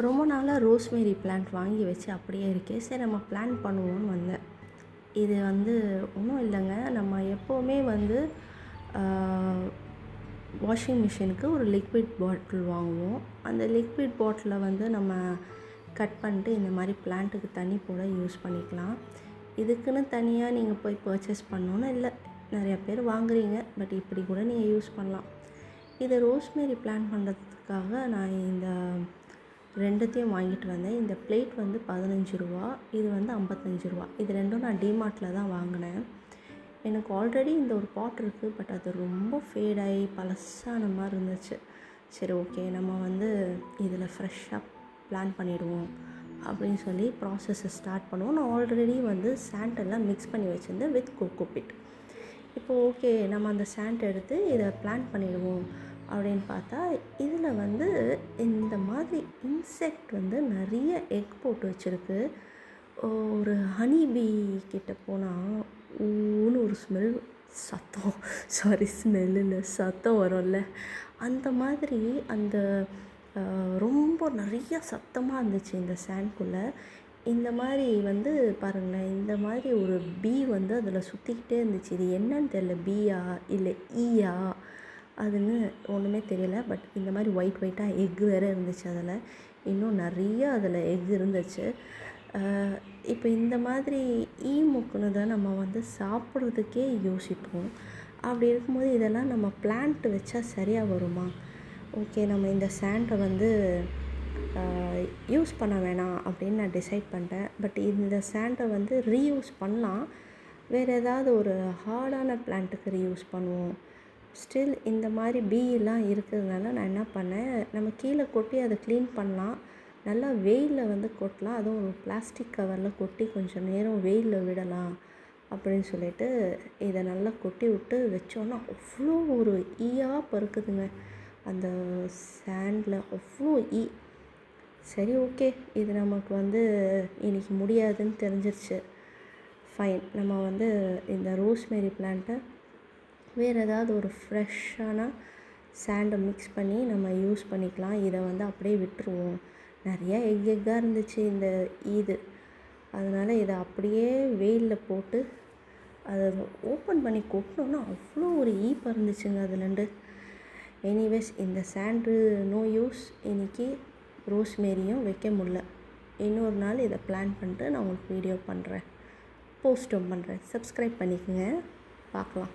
ரொம்ப நாளாக rosemary plant வாங்கி வச்சு அப்படியே இருக்கே. சரி நம்ம பிளான் பண்ணுவோம்னு வந்தேன். இது ஒன்றும் இல்லைங்க. நம்ம எப்போவுமே வாஷிங் மிஷினுக்கு ஒரு லிக்விட் பாட்டில் வாங்குவோம். அந்த லிக்விட் பாட்டிலை நம்ம கட் பண்ணிட்டு இந்த மாதிரி பிளான்ட்டுக்கு தண்ணி போட யூஸ் பண்ணிக்கலாம். இதுக்குன்னு தனியாக நீங்கள் போய் பர்ச்சேஸ் பண்ணணுன்னு இல்லை. நிறையா பேர் வாங்குறீங்க. பட் இப்படி கூட நீங்கள் யூஸ் பண்ணலாம். இதை ரோஸ்மேரி பிளான் பண்ணுறதுக்காக நான் இந்த ரெண்டுத்தையும் வாங்கிட்டு வந்தேன். இந்த பிளேட் 15 ரூபா, இது 55 ரூபா. இது ரெண்டும் நான் டிமார்ட்டில் தான் வாங்கினேன். எனக்கு ஆல்ரெடி இந்த ஒரு பாட் இருக்குது. பட் அது ரொம்ப ஃபேடாகி பழசான மாதிரி இருந்துச்சு. சரி, ஓகே, நம்ம இதில் ஃப்ரெஷ்ஷாக பிளான் பண்ணிவிடுவோம் அப்படின்னு சொல்லி ப்ராசஸை ஸ்டார்ட் பண்ணுவோம். நான் ஆல்ரெடி சாண்டெல்லாம் மிக்ஸ் பண்ணி வச்சுருந்தேன் வித் கோகோபிட். இப்போ ஓகே, நம்ம அந்த சாண்ட் எடுத்து இதை பிளான் பண்ணிடுவோம் அப்படின்னு பார்த்தா, இதில் இந்த மாதிரி இன்செக்ட் நிறைய எக் போட்டு வச்சுருக்கு. ஒரு ஹனி பீ கிட்ட போனால் ஊன்னு ஒரு சத்தம் வரும்ல, அந்த மாதிரி ரொம்ப நிறைய சத்தமாக இருந்துச்சு இந்த சாண்ட்குள்ளே. இந்த மாதிரி பாருங்களேன், இந்த மாதிரி ஒரு பீ அதில் சுற்றிக்கிட்டே இருந்துச்சு. இது என்னன்னு தெரியல, பீயா இல்லை ஈயா அதுன்னு ஒன்றுமே தெரியலை. பட் இந்த மாதிரி ஒயிட்டாக எக் வேறு இருந்துச்சு. அதில் இன்னும் நிறைய அதில் எக் இருந்துச்சு. இப்போ இந்த மாதிரி முக்குனதை நம்ம சாப்பிட்றதுக்கே யோசிப்போம். அப்படி இருக்கும்போது இதெல்லாம் நம்ம பிளான்ட் வச்சா சரியாக வருமா? ஓகே, நம்ம இந்த சாண்டை யூஸ் பண்ண வேணாம் அப்படின்னு நான் டிசைட் பண்ணிட்டேன். பட் இந்த சாண்டை ரீயூஸ் பண்ணலாம். வேறு ஏதாவது ஒரு ஹார்டான பிளான்ட்டுக்கு ரீயூஸ் பண்ணுவோம். ஸ்டில் இந்த மாதிரி பீலாம் இருக்கிறதுனால நான் என்ன பண்ணேன், நம்ம கீழே கொட்டி அதை க்ளீன் பண்ணலாம். நல்லா வெயிலில் கொட்டலாம். அதுவும் ஒரு பிளாஸ்டிக் கவரில் கொட்டி கொஞ்சம் நேரம் வெயிலில் விடலாம் அப்படின்னு சொல்லிட்டு இதை நல்லா கொட்டி விட்டு வச்சோன்னா அவ்வளோ ஒரு ஈயாக பறக்குதுங்க அந்த சாண்டில், அவ்வளோ ஈ. சரி, ஓகே, இது நமக்கு இன்றைக்கி முடியாதுன்னு தெரிஞ்சிருச்சு. ஃபைன், நம்ம இந்த ரோஸ்மேரி பிளான்ட்டை வேறு ஏதாவது ஒரு ஃப்ரெஷ்ஷான சாண்டை மிக்ஸ் பண்ணி நம்ம யூஸ் பண்ணிக்கலாம். இதை அப்படியே விட்டுருவோம். நிறையா எக்காக இருந்துச்சு இந்த அதனால் இதை அப்படியே வெயிலில் போட்டு அதை ஓப்பன் பண்ணி கொட்டினோன்னா அவ்வளோ ஒரு பறந்துச்சுங்க அதுலேருந்து. எனிவேஸ், இந்த சாண்டு நோ யூஸ். இன்றைக்கி ரோஸ்மேரியும் வைக்க முடில. இன்னொரு நாள் இதை பிளான் பண்ணிட்டு நான் உங்களுக்கு வீடியோ பண்ணுறேன், போஸ்ட்டும் பண்ணுறேன். சப்ஸ்கிரைப் பண்ணிக்கோங்க. பார்க்கலாம்.